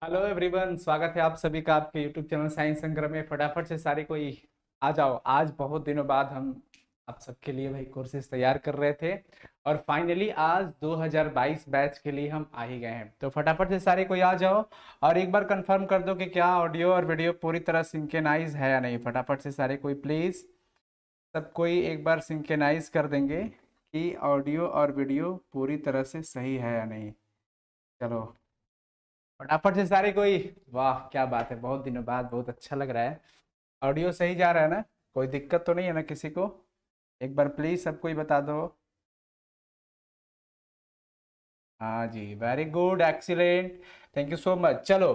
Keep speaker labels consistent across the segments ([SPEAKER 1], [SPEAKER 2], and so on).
[SPEAKER 1] Hello everyone, स्वागत है आप सभी का आपके यूट्यूब चैनल साइंस संग्रह में। फटाफट से सारे कोई आ जाओ। आज बहुत दिनों बाद हम आप सबके लिए भाई कोर्सेज तैयार कर रहे थे और फाइनली आज 2022 बैच के लिए हम आ ही गए हैं। तो फटाफट से सारे कोई आ जाओ और एक बार कंफर्म कर दो कि क्या ऑडियो और वीडियो पूरी तरह सिंक्रोनाइज है या नहीं। फटाफट से सारे कोई प्लीज़ सब कोई एक बार सिंक्रोनाइज कर देंगे कि ऑडियो और वीडियो पूरी तरह से सही है या नहीं। चलो फटाफट से सारे कोई। वाह क्या बात है, बहुत दिनों बाद, बहुत अच्छा लग रहा है। ऑडियो सही जा रहा है ना? कोई दिक्कत तो नहीं है ना किसी को? एक बार प्लीज सब कोई बता दो। हाँ जी, very good, excellent, thank you so much. चलो,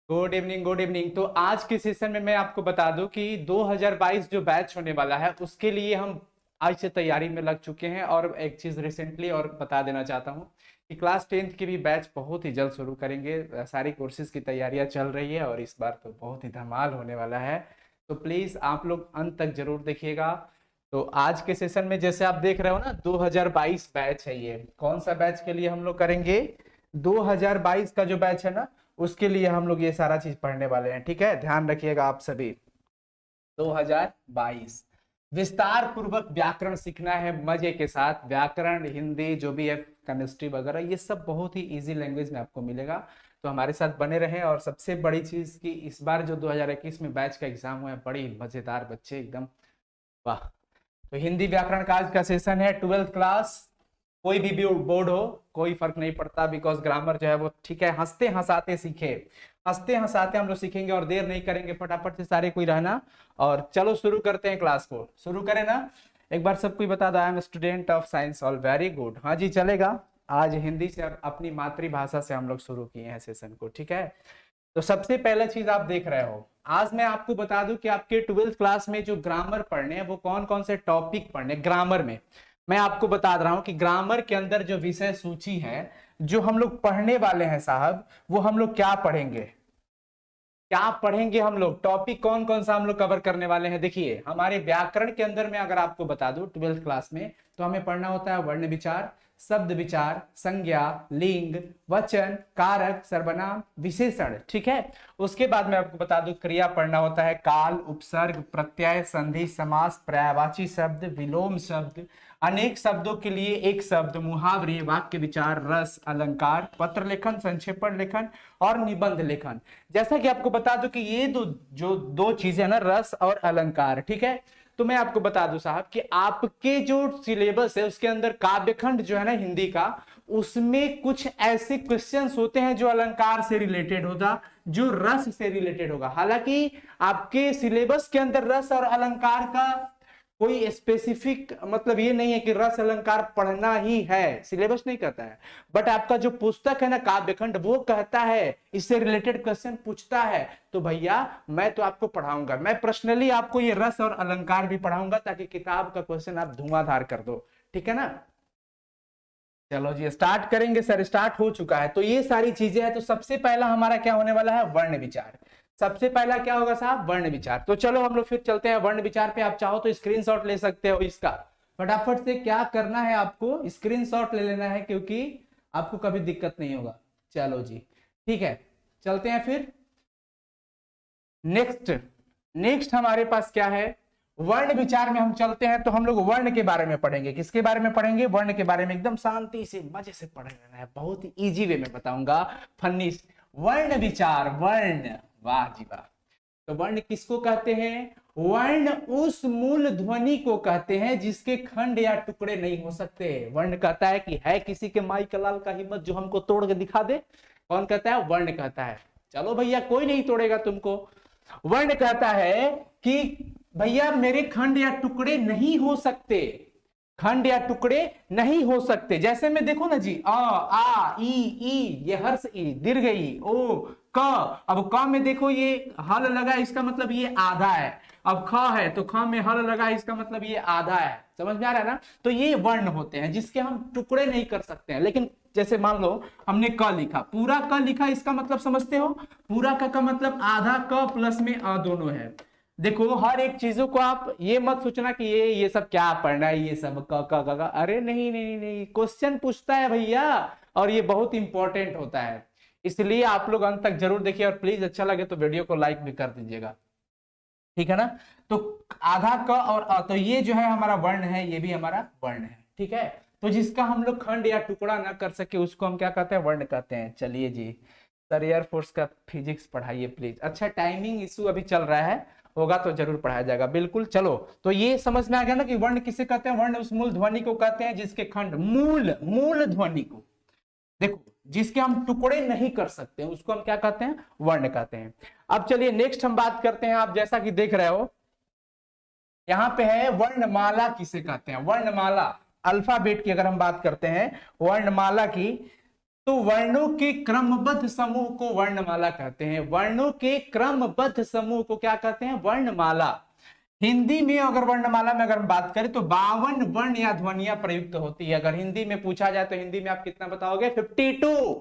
[SPEAKER 1] गुड इवनिंग, गुड इवनिंग। तो आज के सेशन में मैं आपको बता दूं कि 2022 जो बैच होने वाला है उसके लिए हम आज से तैयारी में लग चुके हैं। और एक चीज रिसेंटली और बता देना चाहता हूं कि क्लास 10th की भी बैच बहुत ही जल्द शुरू करेंगे। सारी कोर्सेज की तैयारियां चल रही है और इस बार तो बहुत ही धमाल होने वाला है। तो प्लीज आप लोग अंत तक जरूर देखिएगा। तो आज के सेशन में जैसे आप देख रहे हो ना, 2022 बैच है। ये कौन सा बैच के लिए हम लोग करेंगे? 2022 का जो बैच है ना, उसके लिए हम लोग ये सारा चीज पढ़ने वाले हैं। ठीक है, ध्यान रखिएगा आप सभी। 2022 विस्तार पूर्वक व्याकरण सीखना है मजे के साथ। व्याकरण, हिंदी, जो भी है, केमिस्ट्री वगैरह, ये सब बहुत ही इजी लैंग्वेज में आपको मिलेगा। तो हमारे साथ बने रहें। और सबसे बड़ी चीज कि इस बार जो 2021 में बैच का एग्जाम हुआ है, बड़ी मजेदार बच्चे एकदम। वाह। तो हिंदी व्याकरण का आज का सेशन है 12th क्लास। कोई भी बोर्ड हो, कोई फर्क नहीं पड़ता, बिकॉज ग्रामर जो है वो ठीक है, हंसते हंसाते सीखे। हंसते हंसाते हम लोग सीखेंगे और देर नहीं करेंगे। फटाफट से सारे कोई रहना और चलो शुरू करते हैं। क्लास को शुरू करें ना? एक बार सब कोई बता दो, I am student of science. All very good, हाँ जी चलेगा। आज हिंदी से अपनी मातृभाषा से हम लोग शुरू किए हैं सेशन को। ठीक है, तो सबसे पहला चीज आप देख रहे हो, आज मैं आपको बता दूं कि आपके 12th क्लास में जो ग्रामर पढ़ने हैं वो कौन कौन से टॉपिक पढ़ने ग्रामर में। मैं आपको बता रहा हूं कि ग्रामर के अंदर जो विषय सूची है, जो हम लोग पढ़ने वाले हैं साहब, वो हम लोग क्या पढ़ेंगे, क्या पढ़ेंगे हम लोग, टॉपिक कौन कौन सा हम लोग कवर करने वाले हैं। देखिए, हमारे व्याकरण के अंदर में अगर आपको बता दूं 12th क्लास में, तो हमें पढ़ना होता है वर्ण विचार, शब्द विचार, संज्ञा, लिंग, वचन, कारक, सर्वनाम, विशेषण। ठीक है, उसके बाद में आपको बता दूं क्रिया पढ़ना होता है काल, उपसर्ग, प्रत्यय, संधि, समास, पर्यायवाची शब्द, विलोम शब्द, अनेक शब्दों के लिए एक शब्द, मुहावरे, वाक्य विचार, रस, अलंकार, पत्र लेखन, संक्षेपण लेखन और निबंध लेखन। जैसा कि आपको बता दूं कि ये जो दो चीजें ना, रस और अलंकार, ठीक है। तो मैं आपको बता दूं साहब कि आपके जो सिलेबस है उसके अंदर काव्यखंड जो है ना हिंदी का, उसमें कुछ ऐसे क्वेश्चंस होते हैं जो अलंकार से रिलेटेड होगा, जो रस से रिलेटेड होगा। हालांकि आपके सिलेबस के अंदर रस और अलंकार का कोई स्पेसिफिक मतलब ये नहीं है कि रस अलंकार पढ़ना ही है, सिलेबस नहीं कहता है। बट आपका जो पुस्तक है ना काव्यखंड, वो कहता है, इससे रिलेटेड क्वेश्चन पूछता है, तो भैया मैं तो आपको पढ़ाऊंगा। मैं पर्सनली आपको ये रस और अलंकार भी पढ़ाऊंगा ताकि किताब का क्वेश्चन आप धुआंधार कर दो। ठीक है ना? चलो जी स्टार्ट करेंगे सर। स्टार्ट हो चुका है। तो ये सारी चीजें हैं। तो सबसे पहला हमारा क्या होने वाला है? वर्ण विचार। सबसे पहला क्या होगा साहब? वर्ण विचार। तो चलो हम लोग फिर चलते हैं वर्ण विचार पे। आप चाहो तो स्क्रीनशॉट ले सकते हो इसका। फटाफट से क्या करना है, आपको स्क्रीनशॉट ले लेना है, क्योंकि आपको कभी दिक्कत नहीं होगा। चलो जी ठीक है, चलते हैं फिर। नेक्स्ट नेक्स्ट हमारे पास क्या है? वर्ण विचार में हम चलते हैं। तो हम लोग वर्ण के बारे में पढ़ेंगे। किसके बारे में पढ़ेंगे? वर्ण के बारे में। एकदम शांति से मजे से पढ़ लेना है, बहुत ही इजी वे में बताऊंगा, फनी। वर्ण विचार, वर्ण, वाह जी वाह। तो वर्ण किसको कहते हैं? वर्ण उस मूल ध्वनि को कहते हैं जिसके खंड या टुकड़े नहीं हो सकते। वर्ण कहता है कि है किसी के माई का लाल का हिम्मत जो हमको तोड़ के दिखा दे। कौन कहता है? वर्ण कहता है। चलो भैया, कोई नहीं तोड़ेगा तुमको। वर्ण कहता है कि भैया मेरे खंड या टुकड़े नहीं हो सकते, खंड या टुकड़े नहीं हो सकते। जैसे में देखो ना जी, आ ई ये हर्ष ई, दीर्घ ई, ओ क। अब क में देखो ये हल लगा, इसका मतलब ये आधा है। अब ख है तो ख में हल लगा, इसका मतलब ये आधा है। समझ में आ रहा है ना? तो ये वर्ण होते हैं जिसके हम टुकड़े नहीं कर सकते हैं। लेकिन जैसे मान लो हमने क लिखा, पूरा क लिखा, इसका मतलब समझते हो? पूरा क का मतलब आधा क प्लस में अ दोनों है। देखो हर एक चीजों को आप ये मत सोचना कि ये सब क्या पढ़ना है, ये सब क अरे नहीं नहीं नहीं, क्वेश्चन पूछता है भैया, और ये बहुत इंपॉर्टेंट होता है। इसलिए आप लोग अंत तक जरूर देखिए, और प्लीज अच्छा लगे तो वीडियो को लाइक भी कर दीजिएगा, ठीक है ना। तो आधा क और अ, तो ये जो है हमारा वर्ण है, ये भी हमारा वर्ण है, ठीक है। तो जिसका हम लोग खंड या टुकड़ा ना कर सके उसको हम क्या कहते हैं, वर्ण कहते हैं। चलिए जी, सर एयरफोर्स का फिजिक्स पढ़ाइए प्लीज। अच्छा, टाइमिंग इशू अभी चल रहा है, होगा तो जरूर पढ़ाया जाएगा, बिल्कुल। चलो, तो ये समझ में आ गया ना कि वर्ण किसे कहते हैं। वर्ण उस मूल ध्वनि को कहते हैं जिसके खंड, मूल मूल ध्वनि को, देखो, जिसके हम टुकड़े नहीं कर सकते उसको हम क्या कहते हैं, वर्ण कहते हैं। अब चलिए नेक्स्ट हम बात करते हैं। आप जैसा कि देख रहे हो यहाँ पे है वर्णमाला किसे कहते हैं। वर्णमाला, अल्फाबेट की अगर हम बात करते हैं वर्णमाला की, तो वर्णों के क्रमबद्ध समूह को वर्णमाला कहते हैं। वर्णों के क्रमबद्ध समूह को क्या कहते हैं, वर्णमाला। हिंदी में अगर वर्णमाला में अगर हम बात करें तो 52 वर्ण या ध्वनियां प्रयुक्त होती है। अगर हिंदी में पूछा जाए तो हिंदी में आप कितना बताओगे, 52।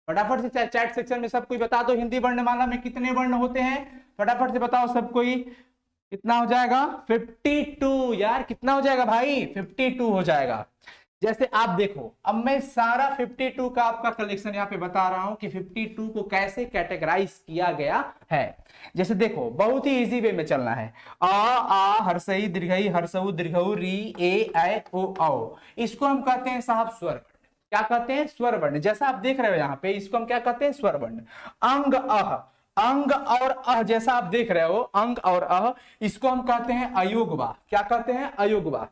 [SPEAKER 1] फटाफट से चैट सेक्शन में सब कोई बता दो, हिंदी वर्णमाला में कितने वर्ण होते हैं, फटाफट से बताओ सब कोई। कितना हो जाएगा, 52। यार कितना हो जाएगा भाई, 52 हो जाएगा। जैसे आप देखो, अब मैं सारा 52 का आपका कलेक्शन यहाँ पे बता रहा हूं कि 52 को कैसे कैटेगराइज किया गया है। जैसे देखो, बहुत ही इजी वे में चलना है। आ हर्षई दीर्घई हर्षऊ दीर्घऊ री ए ओ औ, इसको हम कहते हैं साहब स्वर वर्ण। क्या कहते हैं, स्वर वर्ण। जैसा आप देख रहे हो यहाँ पे, इसको हम क्या कहते हैं, स्वर वर्ण। अंग अह, अंग और अह जैसा आप देख रहे हो, अंग और अह, इसको हम कहते हैं अयोगवा। क्या कहते हैं, अयोगवा।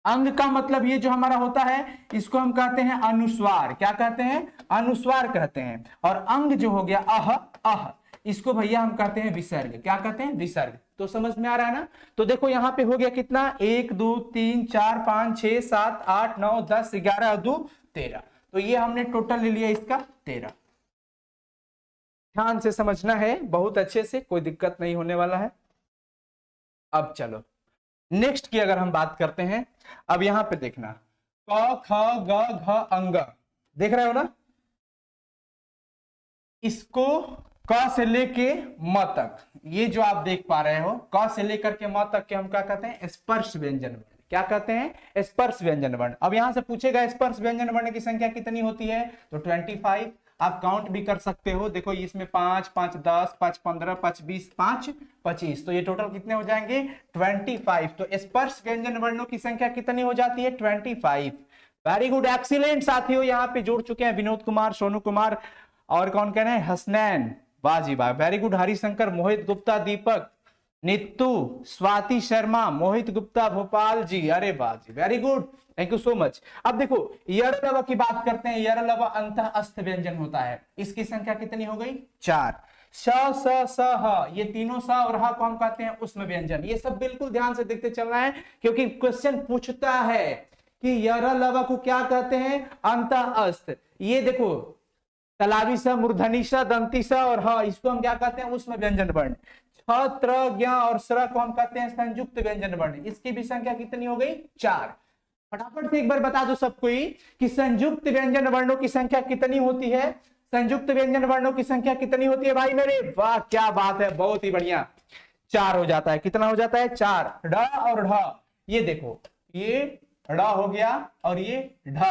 [SPEAKER 1] अंग का मतलब ये जो हमारा होता है इसको हम कहते हैं अनुस्वार। क्या कहते हैं, अनुस्वार कहते हैं। और अंग जो हो गया अह, अह, इसको भैया हम कहते हैं विसर्ग। क्या कहते हैं, विसर्ग। तो समझ में आ रहा है ना। तो देखो यहाँ पे हो गया कितना, 1 2 3 4 5 6 7 8 9 10 11 2 13। तो ये हमने टोटल ले लिया इसका 13। ध्यान से समझना है, बहुत अच्छे से, कोई दिक्कत नहीं होने वाला है। अब चलो नेक्स्ट की अगर हम बात करते हैं, अब यहां पे देखना, क ख ग घ अंग, देख रहे हो ना। इसको क से लेके म तक, ये जो आप देख पा रहे हो, क से लेकर के म तक के हम क्या कहते हैं, स्पर्श व्यंजन वर्ण। क्या कहते हैं, स्पर्श व्यंजन वर्ण। अब यहां से पूछेगा स्पर्श व्यंजन वर्ण की संख्या कितनी होती है, तो 25। आप काउंट भी कर सकते हो, देखो इसमें 5 5 10 5 15 5 20 5 25, तो ये टोटल कितने हो जाएंगे, 25। तो स्पर्श व्यंजन वर्णों की संख्या कितनी हो जाती है, 25। वेरी गुड, एक्सीलेंट साथियों, यहाँ पे जुड़ चुके हैं विनोद कुमार, सोनू कुमार, और कौन कह रहे हैं, हसनैन, वाह जी वाह, वेरी गुड। हरिशंकर, मोहित गुप्ता, दीपक, नीतू, स्वाति शर्मा, मोहित गुप्ता, भोपाल जी, अरे वाह जी, very good, thank you so much. अब देखो यर लव की बात करते हैं। यर लव अंत अस्त व्यंजन होता है, इसकी संख्या कितनी हो गई, 4। श स स ह, ये तीनों स और ह को हम कहते हैं उष्म व्यंजन। ये सब बिल्कुल ध्यान से देखते चलना है, क्योंकि क्वेश्चन पूछता है कि यर लव को क्या कहते हैं, अंत अस्त। ये देखो, तलावी स, मूर्धनी स, दंती स और ह, इसको हम क्या कहते हैं, उष्म व्यंजन वर्ण। छ, त्र, ज्ञ और स्र को हम कहते हैं संयुक्त व्यंजन वर्ण। इसकी भी संख्या कितनी हो गई, 4। फटाफट से एक बार बता दो सबको कि संयुक्त व्यंजन वर्णों की संख्या कितनी होती है, संयुक्त व्यंजन वर्णों की संख्या कितनी होती है भाई मेरे, वाह क्या बात है, बहुत ही बढ़िया। 4 हो जाता है। कितना हो जाता है, 4। ढ और ढ, ये देखो, ये ढ हो गया और ये ढ,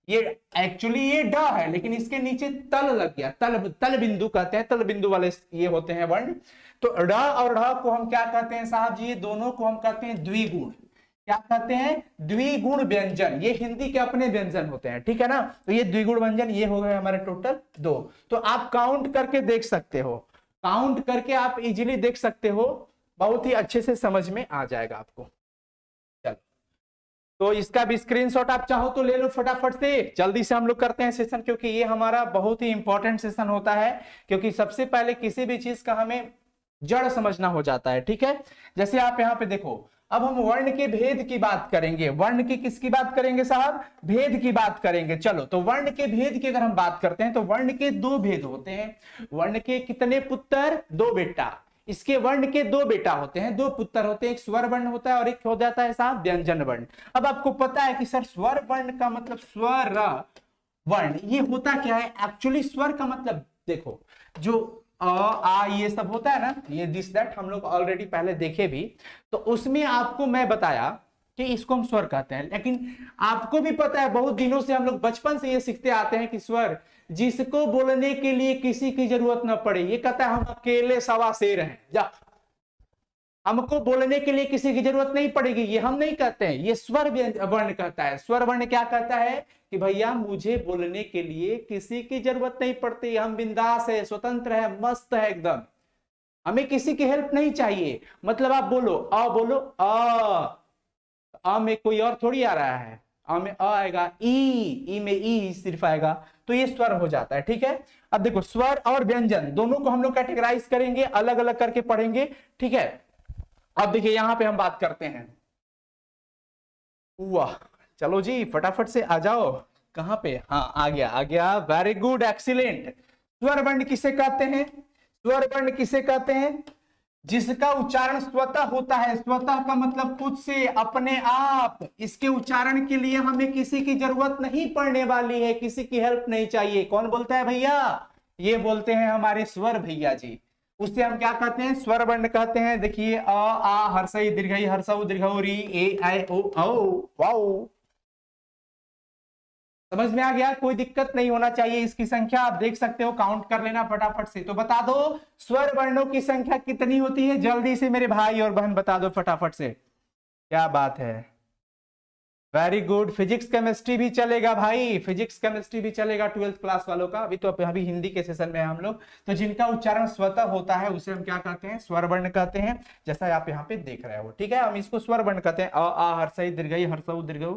[SPEAKER 1] ये एक्चुअली ये ड है, लेकिन इसके नीचे तल लग गया, तल, तल बिंदु कहते हैं, तल बिंदु वाले ये होते हैं वर्ण। तो ड और ढ को हम क्या कहते हैं साहब जी, दोनों को हम कहते हैं द्विगुण। क्या कहते हैं, द्विगुण व्यंजन। ये हिंदी के अपने व्यंजन होते हैं, ठीक है ना। तो ये द्विगुण व्यंजन, ये हो गए हमारे टोटल 2। तो आप काउंट करके देख सकते हो, काउंट करके आप इजीली देख सकते हो, बहुत ही अच्छे से समझ में आ जाएगा आपको। चलो, तो इसका भी स्क्रीनशॉट आप चाहो तो ले लो फटाफट से। जल्दी से हम लोग करते हैं सेशन, क्योंकि ये हमारा बहुत ही इंपॉर्टेंट सेशन होता है, क्योंकि सबसे पहले किसी भी चीज का हमें जड़ समझना हो जाता है, ठीक है। जैसे आप यहाँ पे देखो, अब हम वर्ण के भेद की बात करेंगे। वर्ण की किसकी बात करेंगे साहब, भेद की बात करेंगे। चलो, तो वर्ण के भेद की अगर हम बात करते हैं तो वर्ण के 2 भेद होते हैं। वर्ण के कितने पुत्र, 2 बेटा। इसके वर्ण के 2 बेटा होते हैं, 2 पुत्र होते हैं, एक स्वर वर्ण होता है और एक हो जाता है साहब व्यंजन वर्ण। अब आपको पता है कि सर स्वर वर्ण का मतलब स्वर वर्ण, ये होता क्या है एक्चुअली। स्वर का मतलब देखो, जो आ ये सब होता है ना, ये दिस दैट हम लोग ऑलरेडी पहले देखे भी, तो उसमें आपको मैं बताया कि इसको हम स्वर कहते हैं। लेकिन आपको भी पता है, बहुत दिनों से हम लोग बचपन से ये सीखते आते हैं कि स्वर जिसको बोलने के लिए किसी की जरूरत ना पड़े, ये कहता है हम अकेले सवा शेर हैं, जा हमको बोलने के लिए किसी की जरूरत नहीं पड़ेगी, ये हम नहीं कहते हैं, ये स्वर वर्ण कहता है। स्वर वर्ण क्या कहता है कि भैया मुझे बोलने के लिए किसी की जरूरत नहीं पड़ती, हम बिंदास है, स्वतंत्र है, मस्त है एकदम, हमें किसी की हेल्प नहीं चाहिए। मतलब आप बोलो बोलो में कोई और थोड़ी आ रहा है, में आएगा, ई में ई सिर्फ आएगा, तो ये स्वर हो जाता है। ठीक है, अब देखो स्वर और व्यंजन दोनों को हम लोग कैटेगराइज करेंगे, अलग अलग करके पढ़ेंगे। ठीक है, अब देखिए यहां पे हम बात करते हैं, वाह चलो जी फटाफट से आ जाओ, कहां पे, हाँ आ गया आ गया, वेरी गुड एक्सीलेंट। स्वर वर्ण किसे कहते हैं? स्वर वर्ण किसे कहते हैं? जिसका उच्चारण स्वतः होता है, स्वतः का मतलब खुद से, अपने आप, इसके उच्चारण के लिए हमें किसी की जरूरत नहीं पड़ने वाली है, किसी की हेल्प नहीं चाहिए। कौन बोलता है भैया? ये बोलते हैं हमारे स्वर भैया जी। उससे हम क्या कहते हैं? स्वर वर्ण कहते हैं। देखिए आ हर्षई दीर्घई हर्षऊ दीर्घऊ री ए आई ओ औ वाओ, समझ में आ गया? कोई दिक्कत नहीं होना चाहिए। इसकी संख्या आप देख सकते हो, काउंट कर लेना फटाफट से। तो बता दो स्वर वर्णों की संख्या कितनी होती है, जल्दी से मेरे भाई और बहन बता दो फटाफट से। क्या बात है, वेरी गुड। फिजिक्स केमिस्ट्री भी चलेगा भाई, फिजिक्स केमिस्ट्री भी चलेगा 12th क्लास वालों का। अभी तो अभी हिंदी के सेशन में हम लोग, तो जिनका उच्चारण स्वतः होता है उसे हम क्या कहते हैं? स्वर वर्ण कहते हैं, जैसा आप यहाँ पे देख रहे हो। ठीक है, हम इसको स्वर वर्ण कहते हैं। आ हर्षई दीर्घई हर्षऊ दीर्घऊ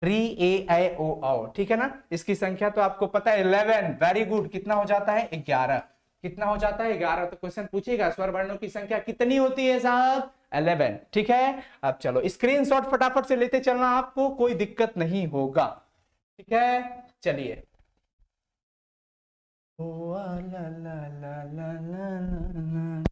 [SPEAKER 1] री ए आई ओ औ। ठीक है ना? इसकी संख्या तो आपको पता है 11, वेरी गुड। कितना हो जाता है? 11। कितना हो जाता है? 11। तो क्वेश्चन पूछेगा स्वर वर्णों की संख्या कितनी होती है साहब? 11। ठीक है, अब चलो स्क्रीनशॉट फटाफट से लेते चलना, आपको कोई दिक्कत नहीं होगा। ठीक है, चलिए। ओ ला ला ला ला ला ला।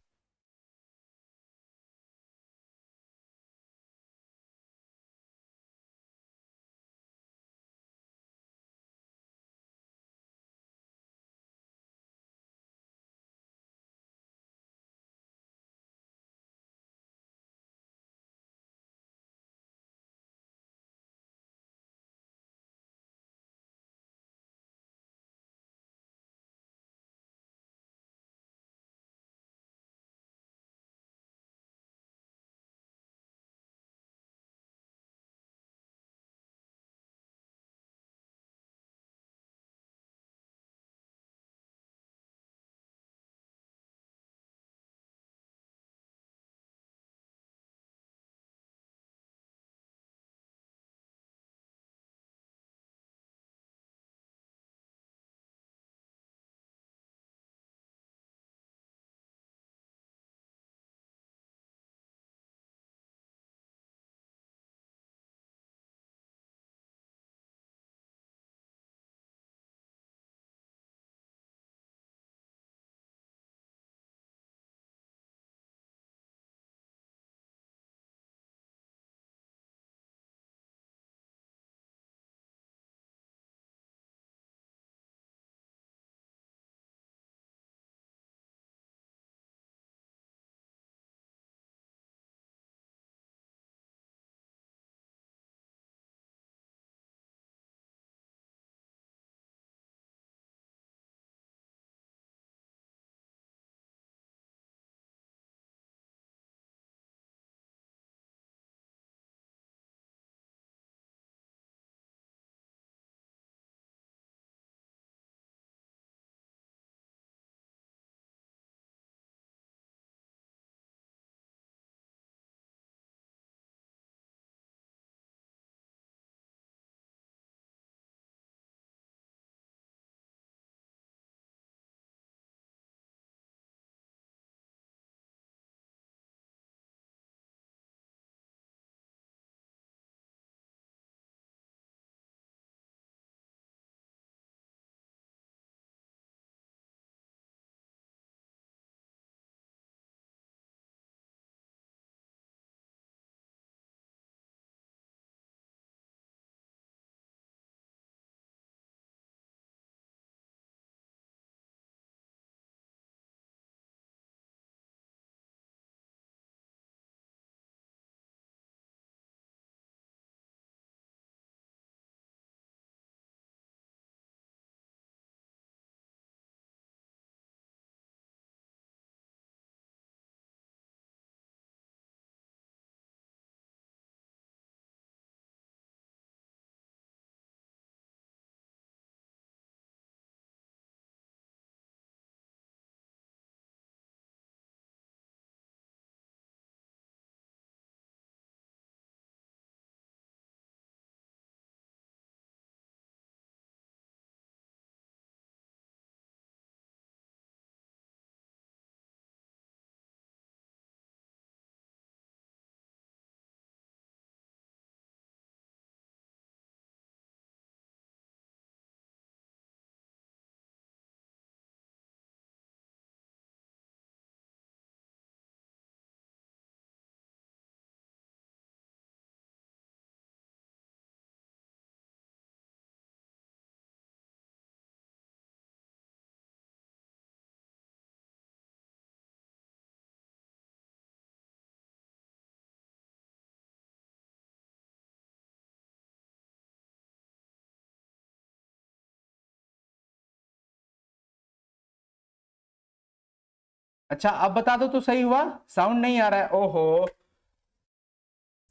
[SPEAKER 1] अच्छा अब बता दो तो सही हुआ, साउंड नहीं आ रहा है, ओहो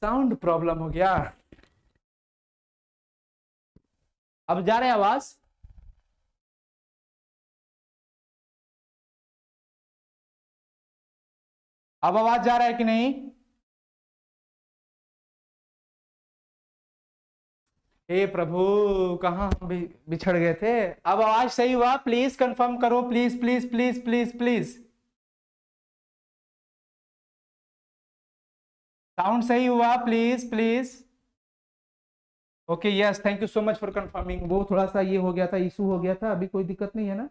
[SPEAKER 1] साउंड प्रॉब्लम हो गया। अब जा रहा है आवाज? अब आवाज जा रहा है कि नहीं? हे प्रभु, कहाँ हम बिछड़ गए थे। अब आवाज सही हुआ? प्लीज कंफर्म करो, please please please please please. Sound सही हुआ? Please please. Okay yes, thank you so much for confirming. वो थोड़ा सा ये हो गया था, इशू हो गया था, अभी कोई दिक्कत नहीं है ना?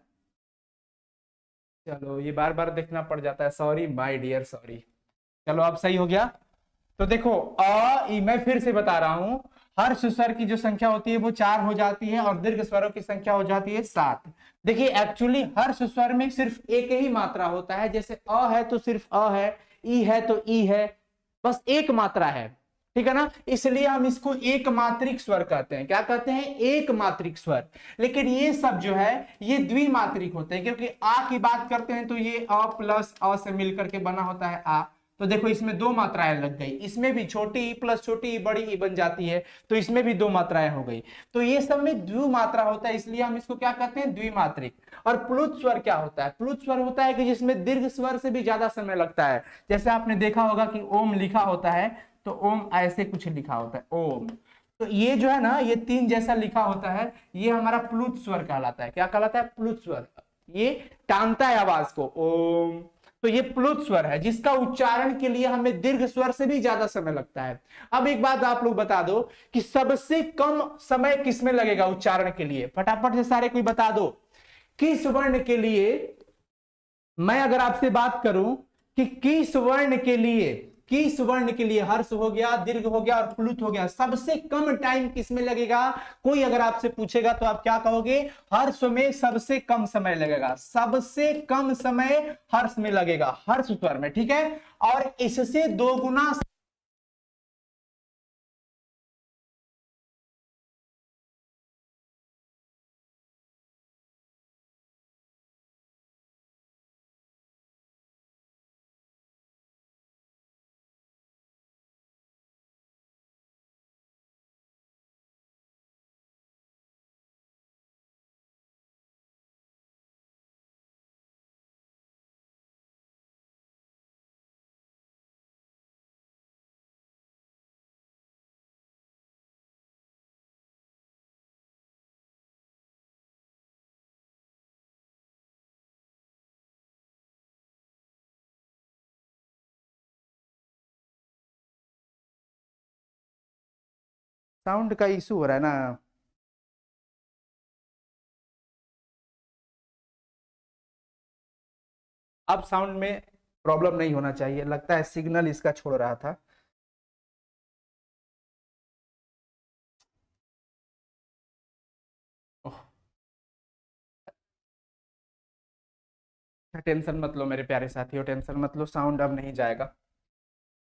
[SPEAKER 1] चलो ये बार बार देखना पड़ जाता है, सॉरी माय डियर सॉरी। चलो अब सही हो गया। तो देखो मैं फिर से बता रहा हूं, हर्ष स्वर की जो संख्या होती है वो 4 हो जाती है और दीर्घ स्वरों की संख्या हो जाती है 7। देखिए एक्चुअली हर्ष स्वर में सिर्फ एक ही मात्रा होता है, जैसे अ है तो सिर्फ अ है, ई है तो ई है, बस एक मात्रा है, ठीक है ना, इसलिए हम इसको एक मात्रिक स्वर कहते हैं। क्या कहते हैं? एक मात्रिक स्वर। लेकिन ये सब जो है ये द्विमात्रिक होते हैं, क्योंकि आ की बात करते हैं तो ये अ प्लस अ से मिलकर के बना होता है आ। तो देखो इसमें दो मात्राएं लग गई, इसमें भी छोटी ई प्लस छोटी ई बड़ी ई बन जाती है, तो इसमें भी दो मात्राएं हो गई। तो ये सब में द्विमात्रा होता है, इसलिए हम इसको क्या कहते हैं? द्विमात्रिक। और प्लुत स्वर क्या होता है? प्लुत स्वर होता है कि जिसमें दीर्घ स्वर से भी ज्यादा समय लगता है। जैसे आपने देखा होगा कि ओम लिखा होता है, तो ओम ऐसे कुछ लिखा होता है ओम। तो ये जो है ना, ये तीन जैसा लिखा होता है, ये हमारा प्लुत स्वर कहलाता है। क्या कहलाता है? प्लुत स्वर। ये टानता है आवाज को, ओम। तो ये प्लुत स्वर है, जिसका उच्चारण के लिए हमें दीर्घ स्वर से भी ज्यादा समय लगता है। अब एक बात आप लोग बता दो कि सबसे कम समय किसमें लगेगा उच्चारण के लिए? फटाफट से सारे कोई बता दो। किस वर्ण के लिए, मैं अगर आपसे बात करूं कि किस वर्ण के लिए हर्ष हो गया, दीर्घ हो गया और प्लुत हो गया, सबसे कम टाइम किसमें लगेगा? कोई अगर आपसे पूछेगा तो आप क्या कहोगे? हर्ष में सबसे कम समय लगेगा, सबसे कम समय हर्ष में लगेगा, हर्ष स्वर में, ठीक है। और इससे दो गुना साउंड का इशू हो रहा है ना? अब साउंड में प्रॉब्लम नहीं होना चाहिए, लगता है सिग्नल इसका छोड़ रहा था। ओह, टेंशन मत लो मेरे प्यारे साथियों, टेंशन मत लो, साउंड अब नहीं जाएगा।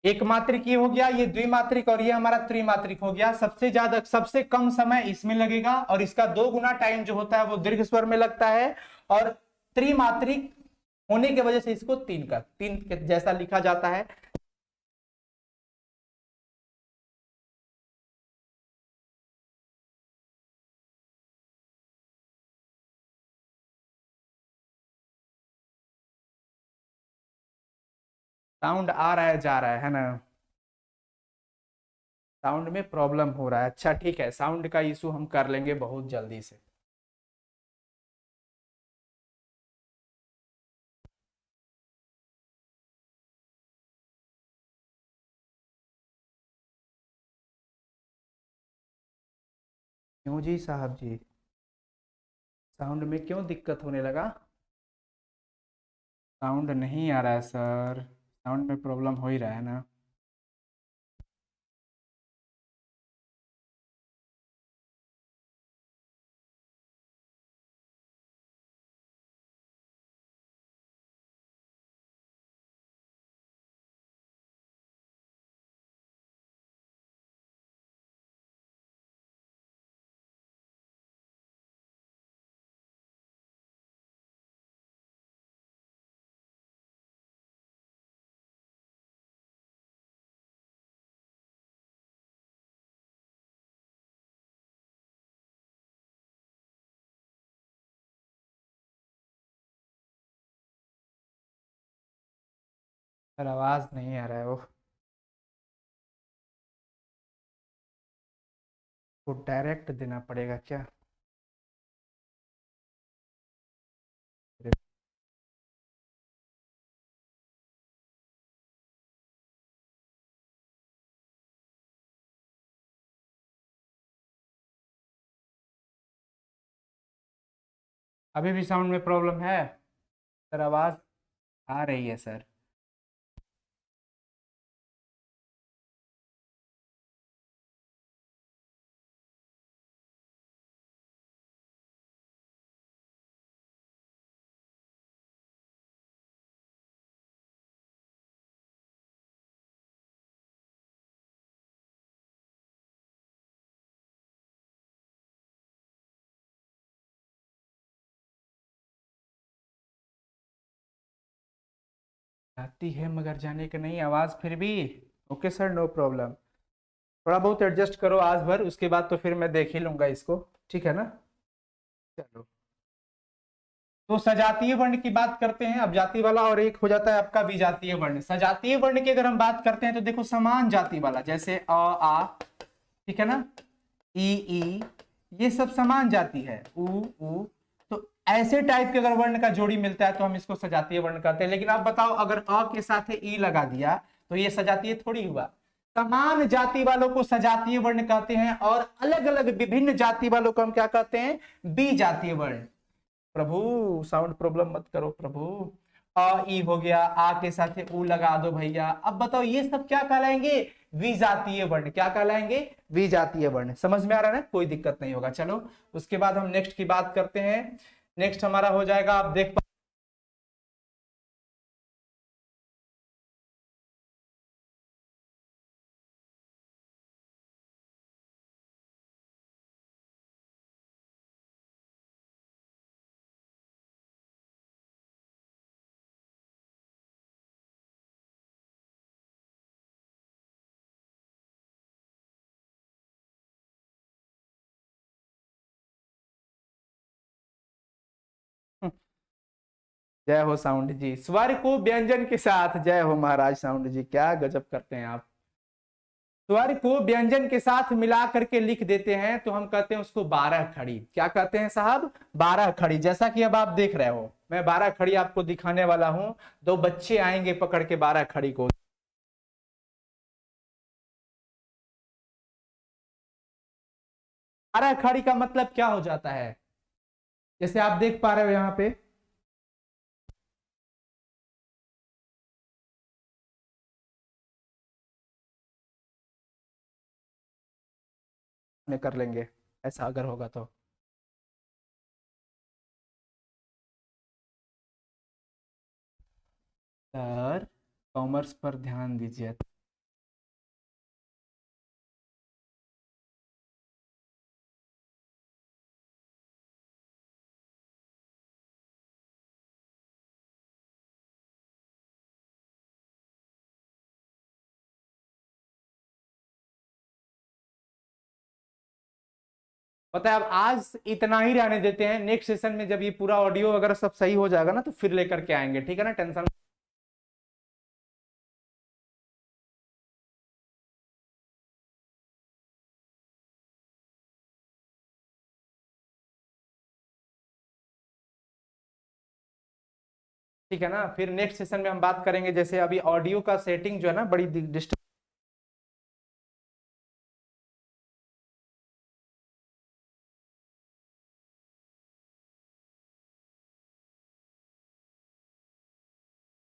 [SPEAKER 1] एक मात्रिक ये हो गया, ये द्विमात्रिक, और ये हमारा त्रिमात्रिक हो गया। सबसे ज्यादा सबसे कम समय इसमें लगेगा और इसका दो गुना टाइम जो होता है वो दीर्घ स्वर में लगता है। और त्रिमात्रिक होने की वजह से इसको तीन के जैसा लिखा जाता है। साउंड आ रहा है जा रहा है ना? साउंड में प्रॉब्लम हो रहा है, अच्छा ठीक है, साउंड का इशू हम कर लेंगे बहुत जल्दी से। क्यों जी साहब जी? साउंड में क्यों दिक्कत होने लगा? साउंड नहीं आ रहा है सर, साउंड में प्रॉब्लम हो ही रहा है ना? पर आवाज नहीं आ रहा है वो डायरेक्ट देना पड़ेगा क्या? अभी भी साउंड में प्रॉब्लम है? सर आवाज आ रही है सर। आती है मगर जाने का नहीं आवाज फिर भी। Okay sir, no problem. थोड़ा बहुत एडजस्ट करो आज भर, उसके बाद तो फिर मैं देख ही लूंगा इसको। ठीक है ना? चलो, तो सजातीय वर्ण की बात करते हैं। अब जाति वाला और एक हो जाता है आपका विजातीय वर्ण। सजातीय वर्ण की अगर हम बात करते हैं तो देखो, समान जाति वाला जैसे अ आ, ठीक है ना, ई, ये सब समान जाति है। उ, तो ऐसे टाइप के अगर वर्ण का जोड़ी मिलता है तो हम इसको सजातीय वर्ण कहते हैं। लेकिन आप बताओ, अगर अ के साथ ई लगा दिया तो ये सजातीय थोड़ी हुआ। समान जाति वालों को सजातीय वर्ण कहते हैं, और अलग अलग विभिन्न जाति वालों को हम क्या कहते हैं? विजातीय वर्ण। प्रभु, साउंड प्रॉब्लम मत करो प्रभु। अ ई हो गया, आ के साथ ऊ लगा दो भैया। अब बताओ ये सब क्या कहलाएंगे? विजातीय वर्ण। क्या कहलाएंगे? विजातीय वर्ण। समझ में आ रहा है ना? कोई दिक्कत नहीं होगा। चलो, उसके बाद हम नेक्स्ट की बात करते हैं। नेक्स्ट हमारा हो जाएगा, आप देख जय हो साउंड जी। स्वर को व्यंजन के साथ, जय हो महाराज साउंड जी, क्या गजब करते हैं आप। स्वर को व्यंजन के साथ मिला करके लिख देते हैं तो हम कहते हैं उसको 12 खड़ी। क्या कहते हैं साहब? 12 खड़ी। जैसा कि अब आप देख रहे हो, मैं 12 खड़ी आपको दिखाने वाला हूं। दो बच्चे आएंगे पकड़ के 12 खड़ी को। 12 खड़ी का मतलब क्या हो जाता है? जैसे आप देख पा रहे हो यहाँ पे, में कर लेंगे ऐसा अगर होगा तो। सर, कॉमर्स पर ध्यान दीजिए। पता है, अब आज इतना ही रहने देते हैं। नेक्स्ट सेशन में जब ये पूरा ऑडियो वगैरह सब सही हो जाएगा ना, तो फिर लेकर के आएंगे। ठीक है ना? टेंशन। ठीक है ना? फिर नेक्स्ट सेशन में हम बात करेंगे। जैसे अभी ऑडियो का सेटिंग जो है ना, बड़ी डिस्टर्ब